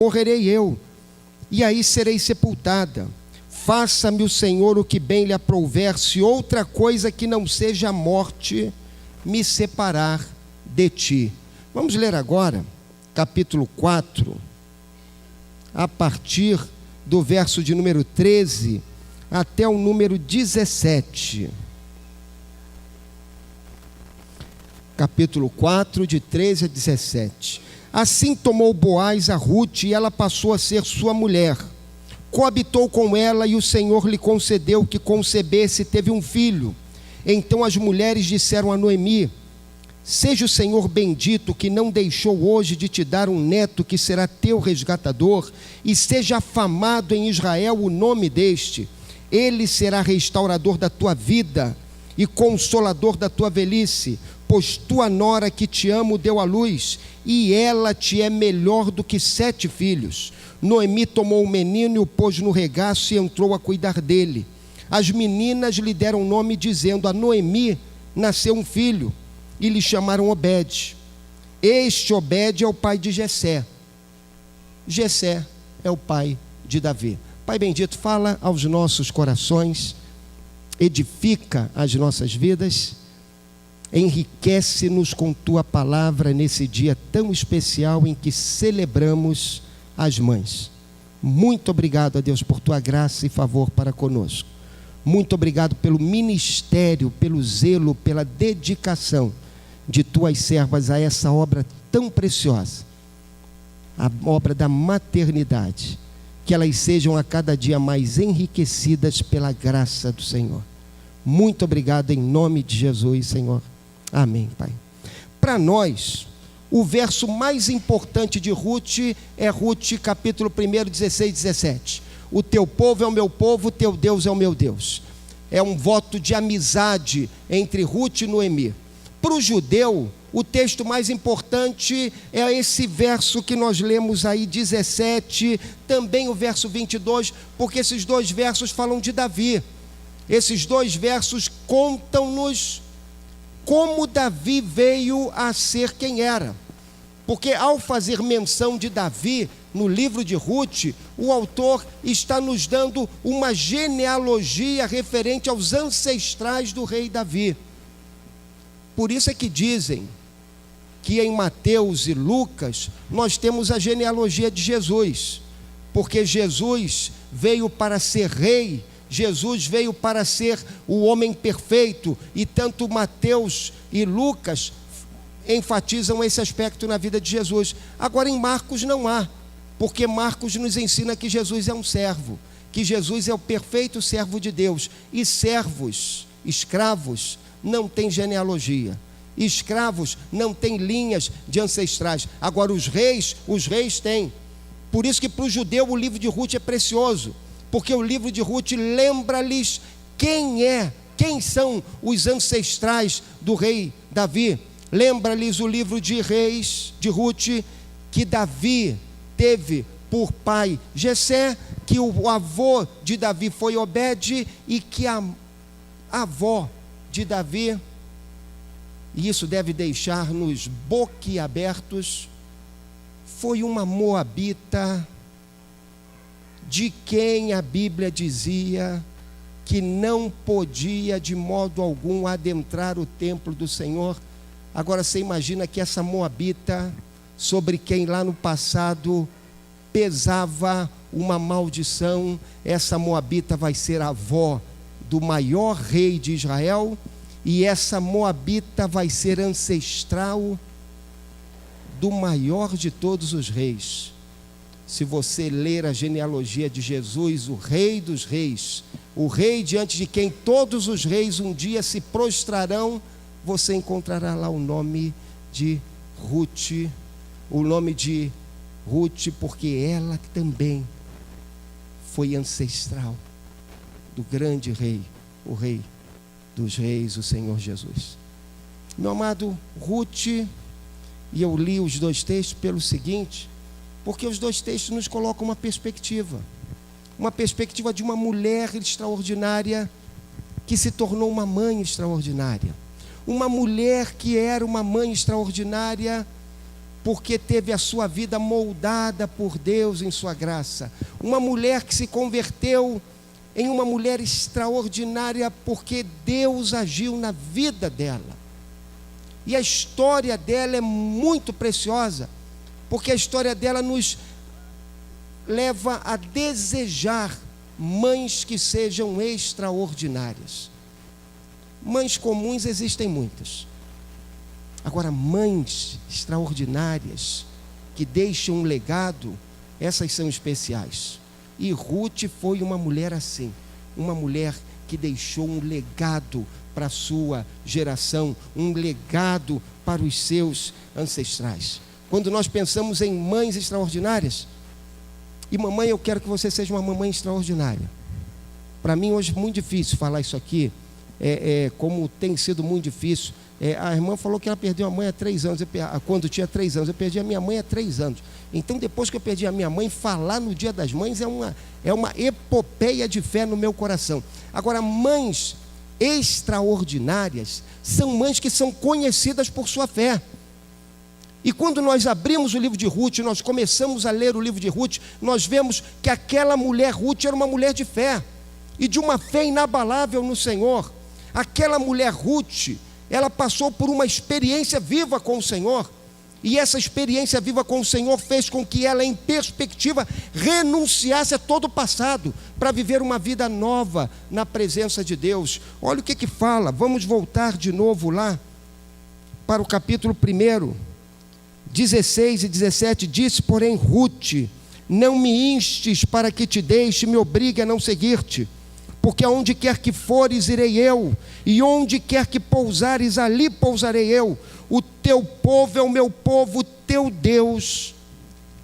morrerei eu, e aí serei sepultada. Faça-me o Senhor o que bem lhe aprouver, se outra coisa que não seja a morte me separar de ti. Vamos ler agora, capítulo 4, a partir do verso de número 13 até o número 17. Capítulo 4, de 13 a 17. Assim tomou Boaz a Rute, e ela passou a ser sua mulher. Coabitou com ela, e o Senhor lhe concedeu que concebesse e teve um filho. Então as mulheres disseram a Noemi: seja o Senhor bendito, que não deixou hoje de te dar um neto que será teu resgatador, e seja afamado em Israel o nome deste. Ele será restaurador da tua vida e consolador da tua velhice, pois tua nora que te amo deu à luz, e ela te é melhor do que 7 filhos. Noemi tomou o menino e o pôs no regaço e entrou a cuidar dele. As meninas lhe deram nome, dizendo: a Noemi nasceu um filho, e lhe chamaram Obed. Este Obed é o pai de Jessé. Jessé é o pai de Davi. Pai bendito, fala aos nossos corações, edifica as nossas vidas, enriquece-nos com tua palavra nesse dia tão especial em que celebramos as mães. Muito obrigado a Deus por tua graça e favor para conosco. Muito obrigado pelo ministério, pelo zelo, pela dedicação de tuas servas a essa obra tão preciosa, a obra da maternidade. Que elas sejam a cada dia mais enriquecidas pela graça do Senhor. Muito obrigado em nome de Jesus, Senhor. Amém, Pai. Para nós, o verso mais importante de Rute é Rute, capítulo 1, 16 e 17. O teu povo é o meu povo, o teu Deus é o meu Deus. É um voto de amizade entre Rute e Noemi. Para o judeu, o texto mais importante é esse verso que nós lemos aí, 17, também o verso 22, porque esses dois versos falam de Davi. Esses dois versos contam-nos como Davi veio a ser quem era. Porque ao fazer menção de Davi no livro de Rute, o autor está nos dando uma genealogia referente aos ancestrais do rei Davi. Por isso é que dizem que em Mateus e Lucas nós temos a genealogia de Jesus, porque Jesus veio para ser rei, Jesus veio para ser o homem perfeito, e tanto Mateus e Lucas enfatizam esse aspecto na vida de Jesus. Agora em Marcos não há, porque Marcos nos ensina que Jesus é um servo, que Jesus é o perfeito servo de Deus, e servos, escravos, não têm genealogia. Escravos não têm linhas de ancestrais. Agora os reis têm. Por isso que para o judeu o livro de Rute é precioso, porque o livro de Rute lembra-lhes quem são os ancestrais do rei Davi. Lembra-lhes o livro de Reis, de Rute, que Davi teve por pai Jessé, que o avô de Davi foi Obed, e que a avó de Davi, e isso deve deixar-nos boquiabertos, foi uma moabita, de quem a Bíblia dizia que não podia de modo algum adentrar o templo do Senhor. Agora você imagina que essa moabita, sobre quem lá no passado pesava uma maldição, essa moabita vai ser a avó do maior rei de Israel, e essa moabita vai ser ancestral do maior de todos os reis. Se você ler a genealogia de Jesus, o rei dos reis, o rei diante de quem todos os reis um dia se prostrarão, você encontrará lá o nome de Rute, porque ela também foi ancestral do grande rei, o rei dos reis, o Senhor Jesus. Meu amado, Rute, e eu li os dois textos pelo seguinte, porque os dois textos nos colocam uma perspectiva de uma mulher extraordinária que se tornou uma mãe extraordinária, uma mulher que era uma mãe extraordinária porque teve a sua vida moldada por Deus em sua graça. Uma mulher que se converteu em uma mulher extraordinária porque Deus agiu na vida dela. E a história dela é muito preciosa, porque a história dela nos leva a desejar mães que sejam extraordinárias. Mães comuns existem muitas. Agora, mães extraordinárias, que deixam um legado, essas são especiais. E Ruth foi uma mulher assim, uma mulher que deixou um legado para a sua geração, um legado para os seus ancestrais. Quando nós pensamos em mães extraordinárias, e mamãe, eu quero que você seja uma mamãe extraordinária. Para mim hoje é muito difícil falar isso aqui, como tem sido muito difícil. A irmã falou que ela perdeu a mãe há 3 anos, quando tinha 3 anos. Eu perdi a minha mãe há 3 anos. Então, depois que eu perdi a minha mãe, falar no Dia das Mães é uma epopeia de fé no meu coração. Agora, mães extraordinárias são mães que são conhecidas por sua fé. E quando nós abrimos o livro de Ruth, nós começamos a ler o livro de Ruth, nós vemos que aquela mulher Ruth era uma mulher de fé, e de uma fé inabalável no Senhor. Aquela mulher Ruth, ela passou por uma experiência viva com o Senhor, e essa experiência viva com o Senhor fez com que ela, em perspectiva, renunciasse a todo o passado, para viver uma vida nova na presença de Deus. Olha o que fala, vamos voltar de novo lá, para o capítulo 1, 16 e 17, disse, porém, Ruth, não me instes para que te deixe, me obrigue a não seguir-te, porque aonde quer que fores, irei eu, e onde quer que pousares, ali pousarei eu. O teu povo é o meu povo, o teu Deus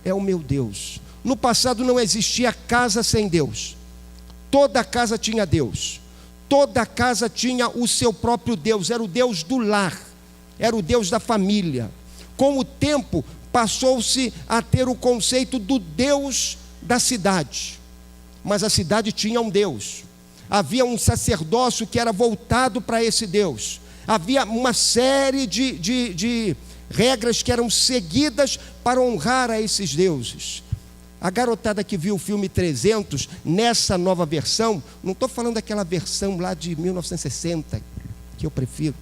é o meu Deus. No passado não existia casa sem Deus. Toda casa tinha Deus. Toda casa tinha o seu próprio Deus. Era o Deus do lar, era o Deus da família. Com o tempo, passou-se a ter o conceito do Deus da cidade. Mas a cidade tinha um Deus. Havia um sacerdócio que era voltado para esse Deus. Havia uma série de regras que eram seguidas para honrar a esses deuses. A garotada que viu o filme 300, nessa nova versão, não estou falando daquela versão lá de 1960, que eu prefiro,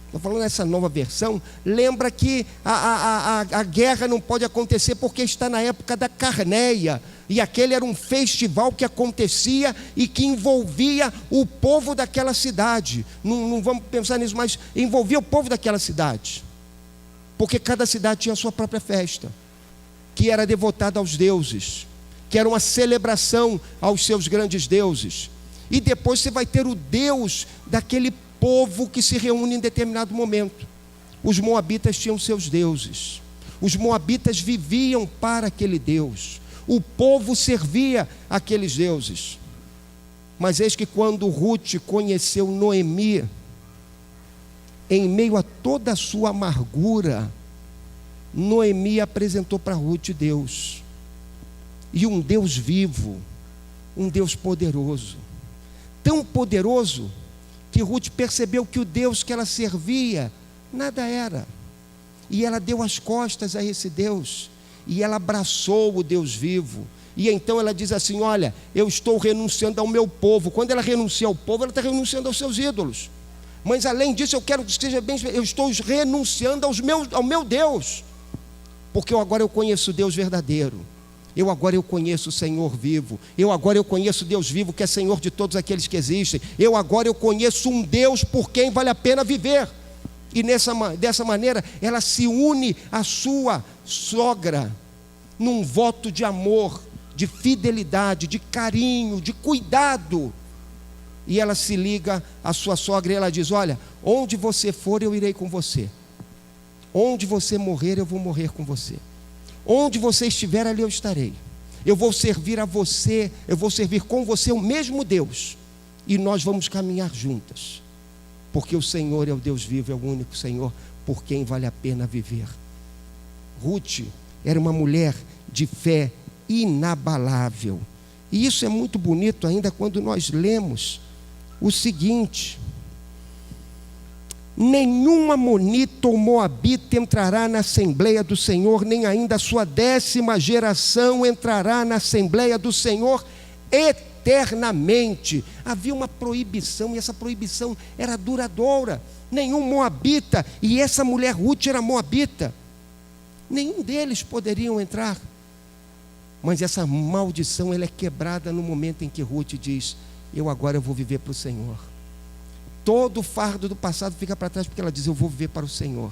estou falando dessa nova versão, lembra que a guerra não pode acontecer porque está na época da Carneia, e aquele era um festival que acontecia e que envolvia o povo daquela cidade. Não vamos pensar nisso, mas envolvia o povo daquela cidade, porque cada cidade tinha a sua própria festa, que era devotada aos deuses, que era uma celebração aos seus grandes deuses. E depois você vai ter o Deus daquele povo que se reúne em determinado momento. Os moabitas tinham seus deuses. Os moabitas viviam para aquele Deus. O povo servia aqueles deuses. Mas eis que quando Ruth conheceu Noemi, em meio a toda a sua amargura, Noemi apresentou para Ruth Deus. E um Deus vivo, um Deus poderoso. Tão poderoso que Ruth percebeu que o Deus que ela servia nada era. E ela deu as costas a esse Deus. E ela abraçou o Deus vivo. E então ela diz assim, olha, eu estou renunciando ao meu povo. Quando ela renuncia ao povo, ela está renunciando aos seus ídolos. Mas além disso, eu quero que esteja bem, eu estou renunciando ao meu Deus. Porque agora eu conheço o Deus verdadeiro. Agora eu conheço o Senhor vivo. Agora eu conheço o Deus vivo, que é Senhor de todos aqueles que existem. Agora eu conheço um Deus por quem vale a pena viver. E dessa maneira, ela se une à sua sogra, num voto de amor, de fidelidade, de carinho, de cuidado. E ela se liga à sua sogra e ela diz, olha, onde você for, eu irei com você. Onde você morrer, eu vou morrer com você. Onde você estiver, ali eu estarei. Eu vou servir a você, eu vou servir com você o mesmo Deus. E nós vamos caminhar juntas. Porque o Senhor é o Deus vivo, é o único Senhor por quem vale a pena viver. Ruth era uma mulher de fé inabalável. E isso é muito bonito ainda quando nós lemos o seguinte. nenhum amonita ou moabita entrará na Assembleia do Senhor, nem ainda a sua 10ª geração entrará na Assembleia do Senhor eternamente. Havia uma proibição, e essa proibição era duradoura. Nenhum moabita, e essa mulher Ruth era moabita, nenhum deles poderiam entrar. Mas essa maldição, ela é quebrada no momento em que Ruth diz: agora eu vou viver para o Senhor. Todo o fardo do passado fica para trás, porque ela diz: eu vou viver para o Senhor.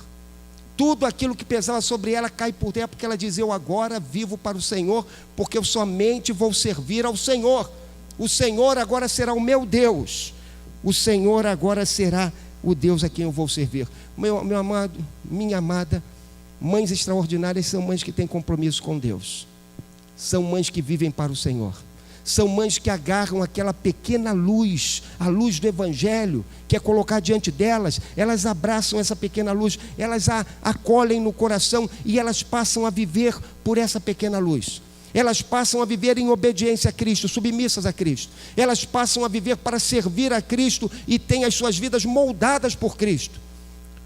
Tudo aquilo que pesava sobre ela cai por terra, porque ela diz: eu agora vivo para o Senhor, porque eu somente vou servir ao Senhor. O Senhor agora será o meu Deus. O Senhor agora será o Deus a quem eu vou servir. Meu amado, minha amada, mães extraordinárias são mães que têm compromisso com Deus. São mães que vivem para o Senhor. São mães que agarram aquela pequena luz, a luz do Evangelho, que é colocar diante delas. Elas abraçam essa pequena luz, elas a acolhem no coração e elas passam a viver por essa pequena luz. Elas passam a viver em obediência a Cristo, submissas a Cristo. Elas passam a viver para servir a Cristo e têm as suas vidas moldadas por Cristo.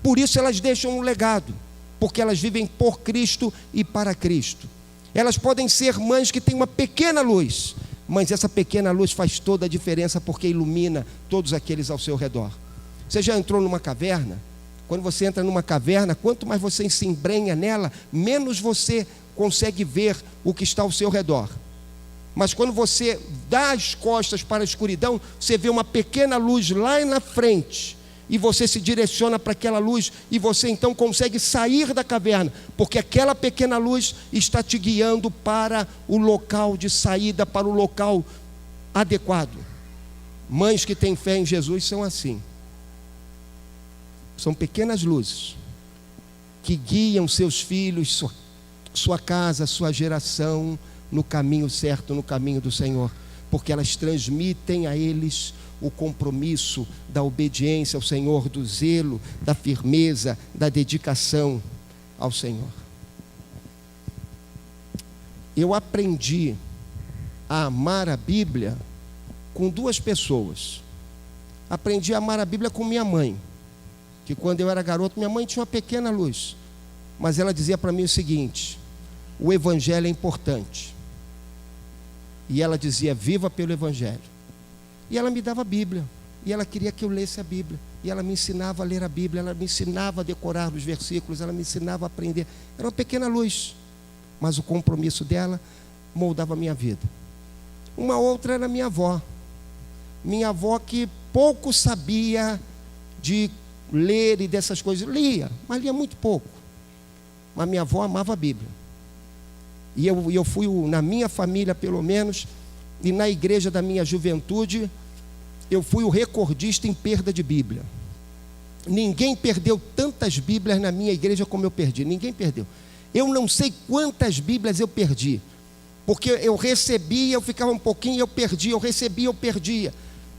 Por isso elas deixam um legado, porque elas vivem por Cristo e para Cristo. Elas podem ser mães que têm uma pequena luz, mas essa pequena luz faz toda a diferença, porque ilumina todos aqueles ao seu redor. Você já entrou numa caverna? Quando você entra numa caverna, quanto mais você se embrenha nela, menos você consegue ver o que está ao seu redor. Mas quando você dá as costas para a escuridão, você vê uma pequena luz lá na frente, e você se direciona para aquela luz, e você então consegue sair da caverna, porque aquela pequena luz está te guiando para o local de saída, para o local adequado. Mães que têm fé em Jesus são assim. São pequenas luzes que guiam seus filhos, sua casa, sua geração no caminho certo, no caminho do Senhor, porque elas transmitem a eles o compromisso da obediência ao Senhor, do zelo, da firmeza, da dedicação ao Senhor. Eu aprendi a amar a Bíblia com duas pessoas. Aprendi a amar a Bíblia com minha mãe, que quando eu era garoto, minha mãe tinha uma pequena luz, mas ela dizia para mim o seguinte: o Evangelho é importante. E ela dizia: viva pelo Evangelho. E ela me dava a Bíblia, e ela queria que eu lesse a Bíblia, e ela me ensinava a ler a Bíblia, ela me ensinava a decorar os versículos, ela me ensinava a aprender. Era uma pequena luz, mas o compromisso dela moldava a minha vida. Uma outra era minha avó, que pouco sabia de ler e dessas coisas. Lia, mas lia muito pouco. Mas minha avó amava a Bíblia. E eu fui, na minha família pelo menos, e na igreja da minha juventude, eu fui o recordista em perda de Bíblia. Ninguém perdeu tantas Bíblias na minha igreja como eu perdi. Ninguém perdeu. Eu não sei quantas Bíblias eu perdi, porque eu recebia, eu ficava um pouquinho, eu perdia, eu recebia, eu perdia.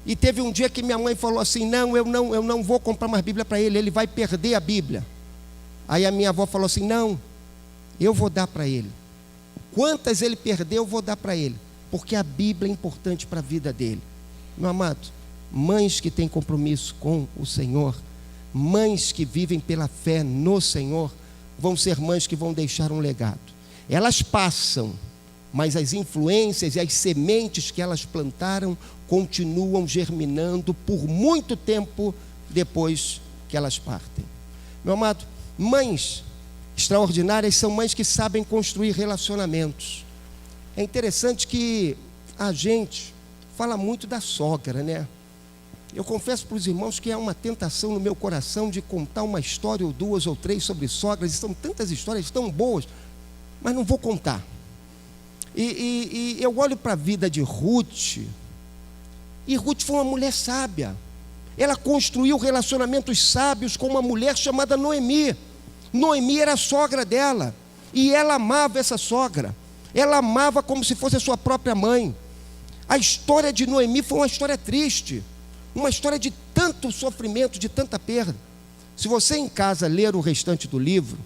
E teve um dia que minha mãe falou assim: não, eu não vou comprar mais Bíblia para ele vai perder a Bíblia. Aí a minha avó falou assim: não, eu vou dar para ele. Quantas ele perdeu, eu vou dar para ele, porque a Bíblia é importante para a vida dele. Meu amado, mães que têm compromisso com o Senhor, mães que vivem pela fé no Senhor, vão ser mães que vão deixar um legado. Elas passam, mas as influências e as sementes que elas plantaram continuam germinando por muito tempo depois que elas partem. Meu amado, mães extraordinárias são mães que sabem construir relacionamentos. É interessante que a gente fala muito da sogra, né? Eu confesso para os irmãos que é uma tentação no meu coração de contar uma história ou duas ou três sobre sogras, e são tantas histórias tão boas, mas não vou contar. E eu olho para a vida de Ruth, e Ruth foi uma mulher sábia. Ela construiu relacionamentos sábios com uma mulher chamada Noemi. Noemi era a sogra dela, e ela amava essa sogra. Ela amava como se fosse a sua própria mãe. A história de Noemi foi uma história triste, uma história de tanto sofrimento, de tanta perda. Se você em casa ler o restante do livro,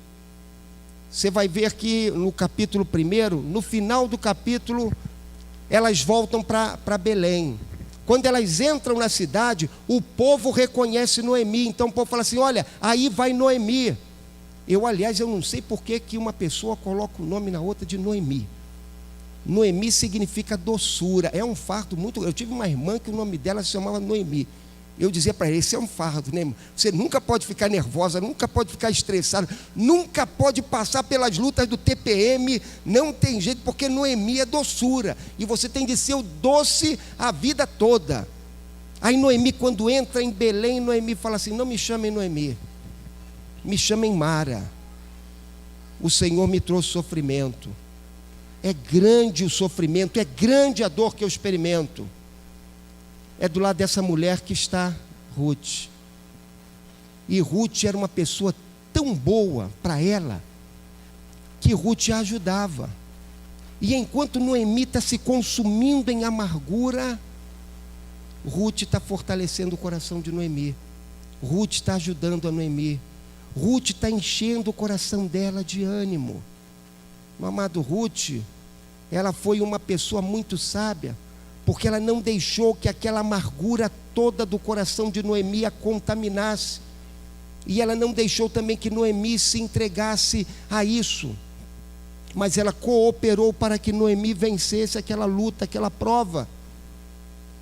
você vai ver que no capítulo 1, no final do capítulo, elas voltam para Belém. Quando elas entram na cidade, o povo reconhece Noemi. Então o povo fala assim: olha, aí vai Noemi. Aliás, eu não sei por que uma pessoa coloca o nome na outra de Noemi. Noemi significa doçura. É um fardo muito. Eu tive uma irmã que o nome dela se chamava Noemi. Eu dizia para ela: esse é um fardo, né? Você nunca pode ficar nervosa, nunca pode ficar estressada, nunca pode passar pelas lutas do TPM, não tem jeito, porque Noemi é doçura, e você tem de ser o doce a vida toda. Aí Noemi, quando entra em Belém, Noemi fala assim: não me chamem Noemi, me chamem Mara. O Senhor me trouxe sofrimento. É grande o sofrimento, é grande a dor que eu experimento. É do lado dessa mulher que está Ruth. E Ruth era uma pessoa tão boa para ela, que Ruth a ajudava. E enquanto Noemi está se consumindo em amargura, Ruth está fortalecendo o coração de Noemi. Ruth está ajudando a Noemi. Ruth está enchendo o coração dela de ânimo. Meu amado, Ruth, ela foi uma pessoa muito sábia, porque ela não deixou que aquela amargura toda do coração de Noemi a contaminasse. E ela não deixou também que Noemi se entregasse a isso. Mas ela cooperou para que Noemi vencesse aquela luta, aquela prova,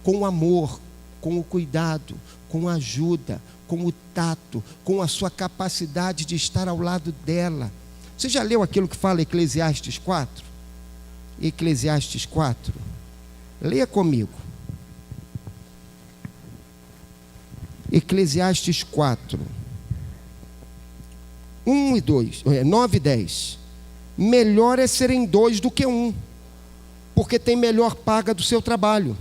com o amor, com o cuidado, com a ajuda, com o tato, com a sua capacidade de estar ao lado dela. Você já leu aquilo que fala Eclesiastes 4? Eclesiastes 4. Leia comigo. Eclesiastes 4. 1 e 2, 9 e 10. Melhor é serem dois do que um, porque tem melhor paga do seu trabalho.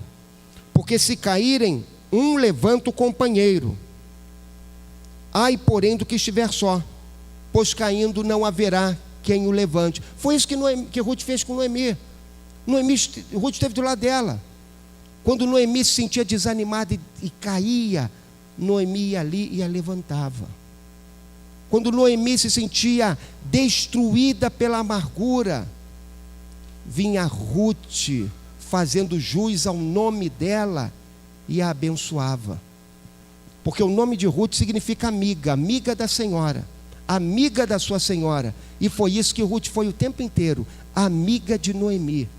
Porque se caírem, um levanta o companheiro. Ai, porém, do que estiver só, pois caindo não haverá quem o levante. Foi isso que Ruth fez com Noemi. Ruth esteve do lado dela. Quando Noemi se sentia desanimada e caía, Noemi ia ali e a levantava. Quando Noemi se sentia destruída pela amargura, vinha Ruth fazendo jus ao nome dela e a abençoava. Porque o nome de Ruth significa amiga, amiga da senhora, amiga da sua senhora. E foi isso que Ruth foi o tempo inteiro, amiga de Noemi,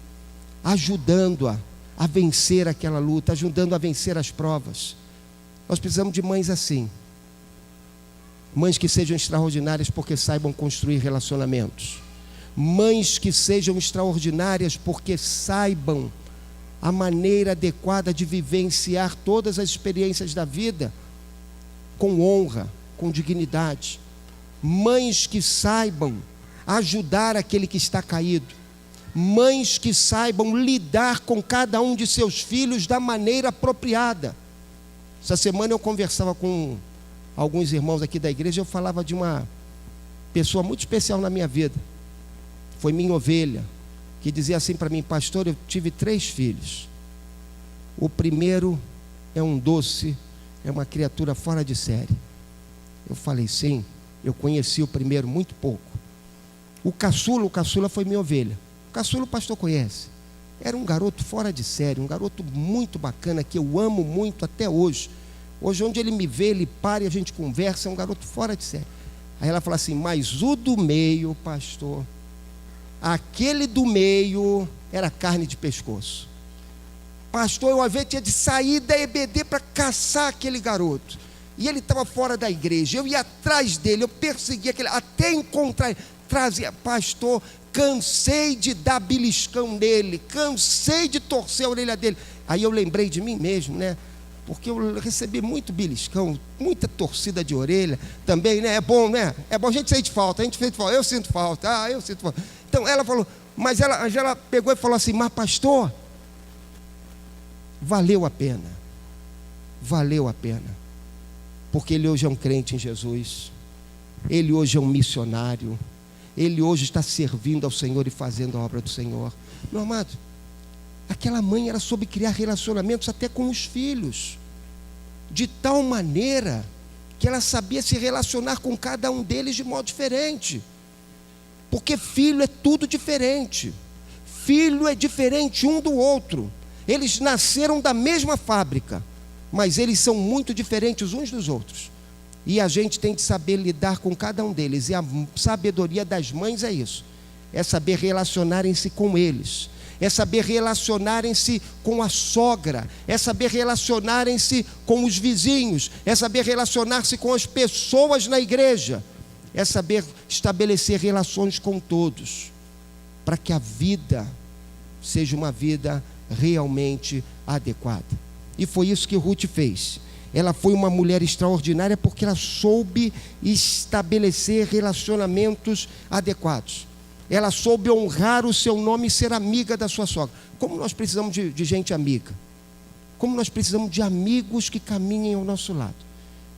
ajudando-a a vencer aquela luta, ajudando a vencer as provas. Nós precisamos de mães assim, mães que sejam extraordinárias porque saibam construir relacionamentos, mães que sejam extraordinárias porque saibam a maneira adequada de vivenciar todas as experiências da vida com honra, com dignidade, mães que saibam ajudar aquele que está caído, mães que saibam lidar com cada um de seus filhos da maneira apropriada. Essa semana eu conversava com alguns irmãos aqui da igreja, eu falava de uma pessoa muito especial na minha vida. Foi minha ovelha, que dizia assim para mim: pastor, eu tive 3 filhos. O primeiro é um doce, é uma criatura fora de série. Eu falei: sim, eu conheci o primeiro muito pouco. O caçula foi minha ovelha. O caçula o pastor conhece. Era um garoto fora de série, um garoto muito bacana, que eu amo muito até hoje. Hoje, onde ele me vê, ele para e a gente conversa, é um garoto fora de série. Aí ela fala assim: mas o do meio, pastor, aquele do meio era carne de pescoço. Pastor, eu uma vez tinha de sair da EBD para caçar aquele garoto. E ele estava fora da igreja, eu ia atrás dele, eu perseguia aquele, até encontrar ele. Trazia, pastor, cansei de dar beliscão nele, cansei de torcer a orelha dele. Aí eu lembrei de mim mesmo, né? Porque eu recebi muito beliscão, muita torcida de orelha também, né? É bom, né? É bom a gente sentir falta, eu sinto falta, eu sinto falta. Então ela falou, mas ela pegou e falou assim: mas pastor, valeu a pena, porque ele hoje é um crente em Jesus, ele hoje é um missionário, ele hoje está servindo ao Senhor e fazendo a obra do Senhor. Meu amado, aquela mãe era soube criar relacionamentos até com os filhos, de tal maneira que ela sabia se relacionar com cada um deles de modo diferente, porque filho é tudo diferente, filho é diferente um do outro. Eles nasceram da mesma fábrica, mas eles são muito diferentes uns dos outros. E a gente tem de saber lidar com cada um deles. E a sabedoria das mães é isso. É saber relacionarem-se com eles. É saber relacionarem-se com a sogra. É saber relacionarem-se com os vizinhos. É saber relacionar-se com as pessoas na igreja. É saber estabelecer relações com todos, para que a vida seja uma vida realmente adequada. E foi isso que Ruth fez. Ela foi uma mulher extraordinária porque ela soube estabelecer relacionamentos adequados. Ela soube honrar o seu nome e ser amiga da sua sogra. Como nós precisamos de gente amiga. Como nós precisamos de amigos que caminhem ao nosso lado.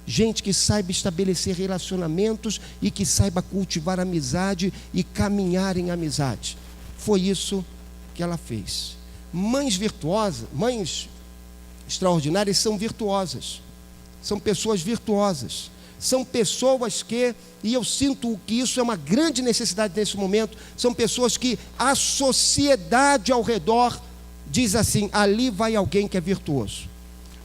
Gente que saiba estabelecer relacionamentos e que saiba cultivar amizade e caminhar em amizade. Foi isso que ela fez. Mães virtuosas, mães extraordinárias são virtuosas. São pessoas virtuosas. São pessoas que, e eu sinto que isso é uma grande necessidade nesse momento, são pessoas que a sociedade ao redor diz assim: ali vai alguém que é virtuoso,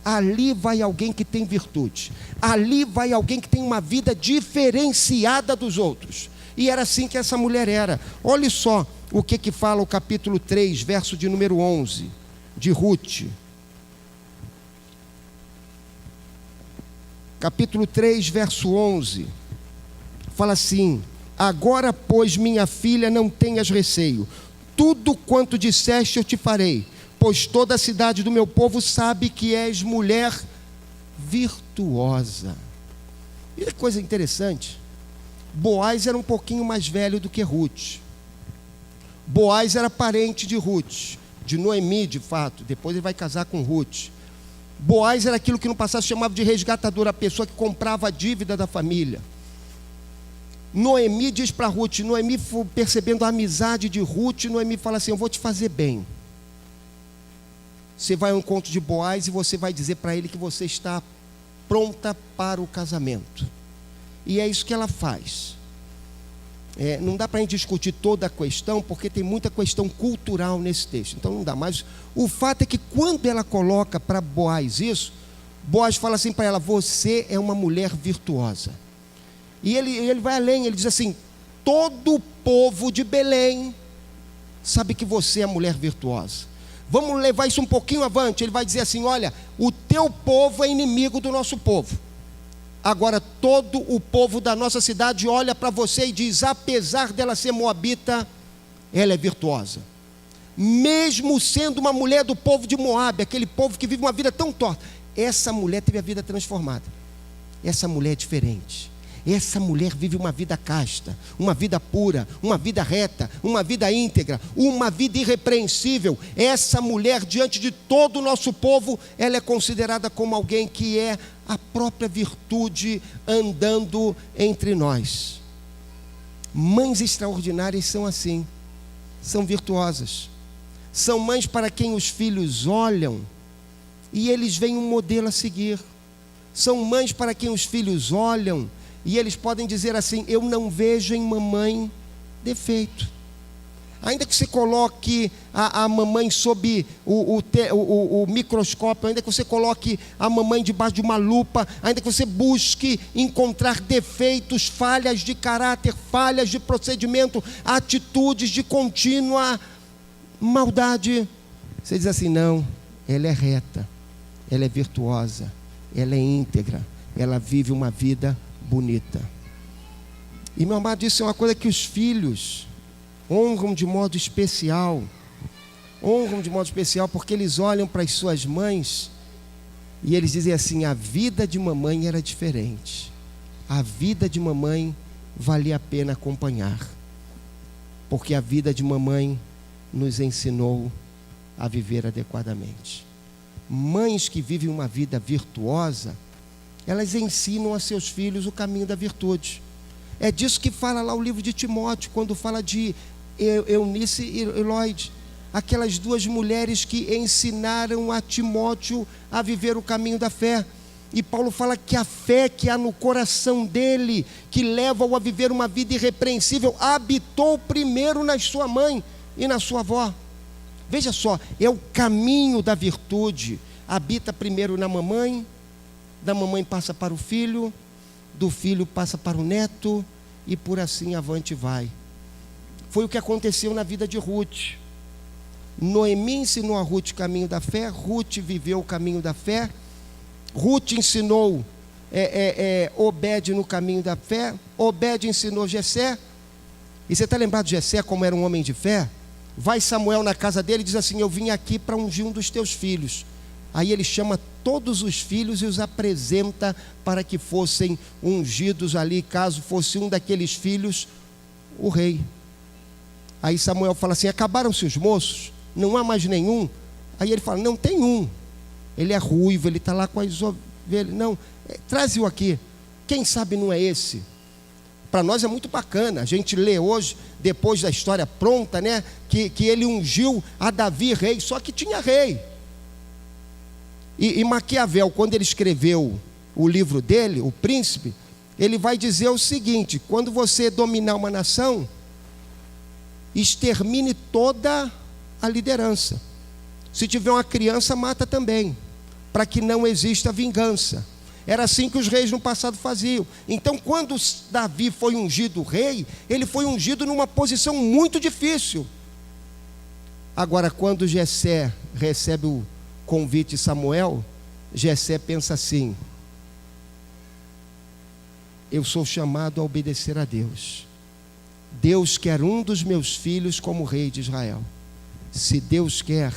ali vai alguém que tem virtude, ali vai alguém que tem uma vida diferenciada dos outros. E era assim que essa mulher era. Olha só o que fala o capítulo 3, verso de número 11, de Ruth. Capítulo 3, verso 11, fala assim: agora, pois, minha filha, não tenhas receio, tudo quanto disseste eu te farei, pois toda a cidade do meu povo sabe que és mulher virtuosa. E que coisa interessante, Boaz era um pouquinho mais velho do que Ruth. Boaz era parente de Ruth, de Noemi, de fato. Depois ele vai casar com Ruth. Boaz era aquilo que no passado se chamava de resgatador, a pessoa que comprava a dívida da família. Noemi diz para Ruth, Noemi percebendo a amizade de Ruth, Noemi fala assim: eu vou te fazer bem. Você vai ao encontro de Boaz e você vai dizer para ele que você está pronta para o casamento. E é isso que ela faz. Não dá para a gente discutir toda a questão, porque tem muita questão cultural nesse texto, então não dá. Mas o fato é que quando ela coloca para Boaz isso, Boaz fala assim para ela: você é uma mulher virtuosa. E ele vai além, ele diz assim: todo o povo de Belém sabe que você é mulher virtuosa. Vamos levar isso um pouquinho avante. Ele vai dizer assim: olha, o teu povo é inimigo do nosso povo. Agora todo o povo da nossa cidade olha para você e diz: apesar dela ser moabita, ela é virtuosa. Mesmo sendo uma mulher do povo de Moabe, aquele povo que vive uma vida tão torta, essa mulher teve a vida transformada. Essa mulher é diferente. Essa mulher vive uma vida casta, uma vida pura, uma vida reta, uma vida íntegra, uma vida irrepreensível. Essa mulher, diante de todo o nosso povo, ela é considerada como alguém que é a própria virtude andando entre nós. Mães extraordinárias são assim, são virtuosas. São mães para quem os filhos olham e eles veem um modelo a seguir. São mães para quem os filhos olham e eles podem dizer assim: eu não vejo em mamãe defeito. Ainda que você coloque a mamãe sob o microscópio, ainda que você coloque a mamãe debaixo de uma lupa, ainda que você busque encontrar defeitos, falhas de caráter, falhas de procedimento, atitudes de contínua maldade, você diz assim: não, ela é reta, ela é virtuosa, ela é íntegra, ela vive uma vida bonita. E, meu amado, isso é uma coisa que os filhos honram de modo especial. Honram de modo especial porque eles olham para as suas mães e eles dizem assim: a vida de mamãe era diferente, a vida de mamãe valia a pena acompanhar, porque a vida de mamãe nos ensinou a viver adequadamente. Mães que vivem uma vida virtuosa, elas ensinam a seus filhos o caminho da virtude. É disso que fala lá o livro de Timóteo, quando fala de Eunice e Lloyd, aquelas duas mulheres que ensinaram a Timóteo a viver o caminho da fé. E Paulo fala que a fé que há no coração dele, que leva-o a viver uma vida irrepreensível, habitou primeiro na sua mãe e na sua avó. Veja só, é o caminho da virtude. Habita primeiro na mamãe, da mamãe passa para o filho, do filho passa para o neto, e por assim avante vai. Foi o que aconteceu na vida de Ruth. Noemi ensinou a Ruth o caminho da fé, Ruth viveu o caminho da fé, Ruth ensinou Obed no caminho da fé, Obed ensinou Jessé. E você está lembrado de Jessé como era um homem de fé? Vai Samuel na casa dele e diz assim: eu vim aqui para ungir um dos teus filhos. Aí ele chama todos os filhos e os apresenta para que fossem ungidos ali, caso fosse um daqueles filhos, o rei. Aí Samuel fala assim: acabaram-se os moços? Não há mais nenhum? Aí ele fala: não, tem um. Ele é ruivo, ele está lá com as ovelhas. Não, traze-o aqui. Quem sabe não é esse? Para nós é muito bacana, a gente lê hoje, depois da história pronta, né, que ele ungiu a Davi rei, só que tinha rei. E Maquiavel, quando ele escreveu o livro dele, O Príncipe, ele vai dizer o seguinte: quando você dominar uma nação, extermine toda a liderança. Se tiver uma criança, mata também, para que não exista vingança. Era assim que os reis no passado faziam. Então, quando Davi foi ungido rei, ele foi ungido numa posição muito difícil. Agora, quando Jessé recebe o convite de Samuel, Jessé pensa assim: eu sou chamado a obedecer a Deus. Deus quer um dos meus filhos como rei de Israel. Se Deus quer,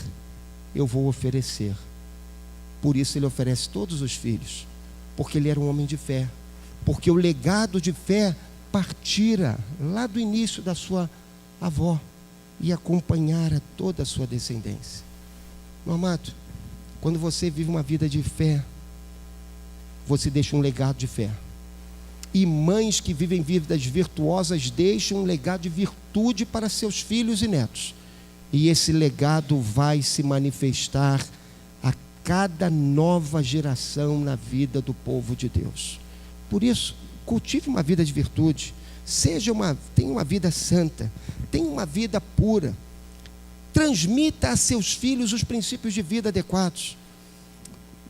eu vou oferecer. Por isso ele oferece todos os filhos, porque ele era um homem de fé, porque o legado de fé partira lá do início da sua avó e acompanhara toda a sua descendência. Meu amado, quando você vive uma vida de fé, você deixa um legado de fé. E mães que vivem vidas virtuosas deixam um legado de virtude para seus filhos e netos. E esse legado vai se manifestar a cada nova geração na vida do povo de Deus. Por isso, cultive uma vida de virtude, tenha uma vida santa, tenha uma vida pura, transmita a seus filhos os princípios de vida adequados.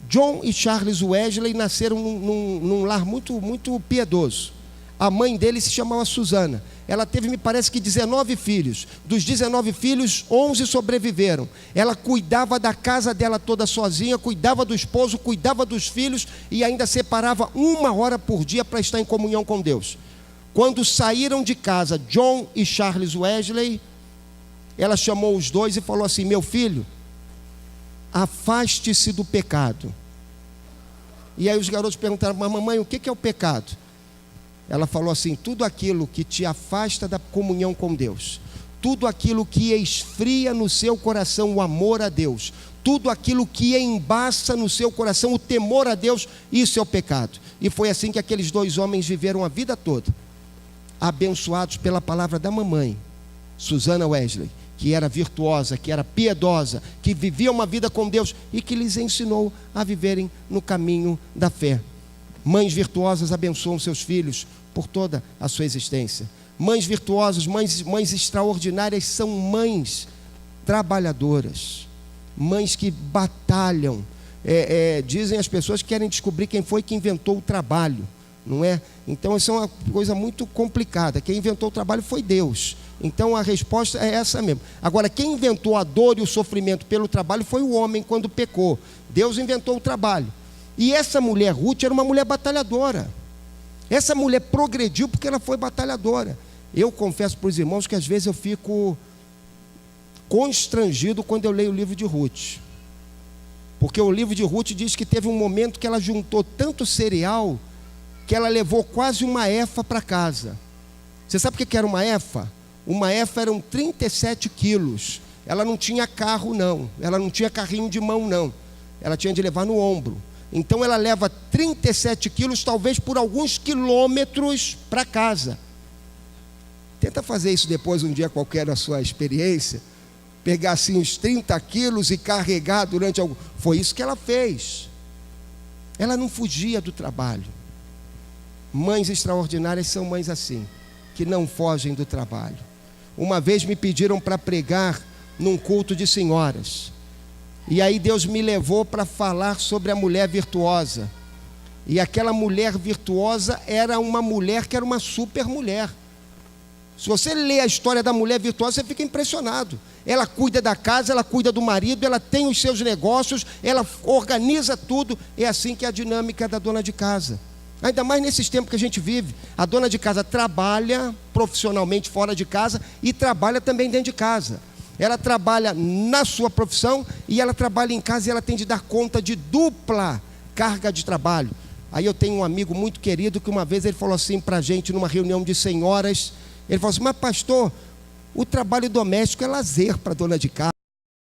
John e Charles Wesley nasceram num lar muito, muito piedoso. A mãe dele se chamava Susana. Ela teve, me parece que 19 filhos. Dos 19 filhos, 11 sobreviveram. Ela cuidava da casa dela toda sozinha, cuidava do esposo, cuidava dos filhos e ainda separava 1 hora por dia para estar em comunhão com Deus. Quando saíram de casa, John e Charles Wesley, ela chamou os dois e falou assim: meu filho, afaste-se do pecado. E aí os garotos perguntaram: mas mamãe, o que é o pecado? Ela falou assim: tudo aquilo que te afasta da comunhão com Deus, tudo aquilo que esfria no seu coração o amor a Deus, tudo aquilo que embaça no seu coração o temor a Deus, isso é o pecado. E foi assim que aqueles 2 homens viveram a vida toda, abençoados pela palavra da mamãe, Susana Wesley, que era virtuosa, que era piedosa, que vivia uma vida com Deus e que lhes ensinou a viverem no caminho da fé. Mães virtuosas abençoam seus filhos por toda a sua existência. Mães virtuosas, mães extraordinárias são mães trabalhadoras, mães que batalham. Dizem as pessoas que querem descobrir quem foi que inventou o trabalho, não é? Então isso é uma coisa muito complicada. Quem inventou o trabalho foi Deus. Então a resposta é essa mesmo. Agora, quem inventou a dor e o sofrimento pelo trabalho foi o homem quando pecou. Deus inventou o trabalho. E essa mulher Ruth era uma mulher batalhadora. Essa mulher progrediu porque ela foi batalhadora. Eu confesso para os irmãos que às vezes eu fico constrangido quando eu leio o livro de Ruth. Porque o livro de Ruth diz que teve um momento que ela juntou tanto cereal que ela levou quase 1 efa para casa. Você sabe o que era 1 efa? 1 efa eram 37 quilos. Ela não tinha carro não, ela não tinha carrinho de mão não, ela tinha de levar no ombro. Então ela leva 37 quilos, talvez por alguns quilômetros para casa. Tenta fazer isso depois um dia qualquer na sua experiência, pegar assim uns 30 quilos e carregar durante algum... Foi isso que ela fez. Ela não fugia do trabalho. Mães extraordinárias são mães assim, que não fogem do trabalho. Uma vez me pediram para pregar num culto de senhoras. E aí Deus me levou para falar sobre a mulher virtuosa. E aquela mulher virtuosa era uma mulher que era uma super mulher. Se você lê a história da mulher virtuosa, você fica impressionado. Ela cuida da casa, ela cuida do marido, ela tem os seus negócios, ela organiza tudo. É assim que é a dinâmica da dona de casa. Ainda mais nesses tempos que a gente vive. A dona de casa trabalha profissionalmente fora de casa e trabalha também dentro de casa. Ela trabalha na sua profissão e ela trabalha em casa, e ela tem de dar conta de dupla carga de trabalho. Aí eu tenho um amigo muito querido que uma vez ele falou assim para a gente numa reunião de senhoras. Ele falou assim: mas pastor, o trabalho doméstico é lazer para a dona de casa.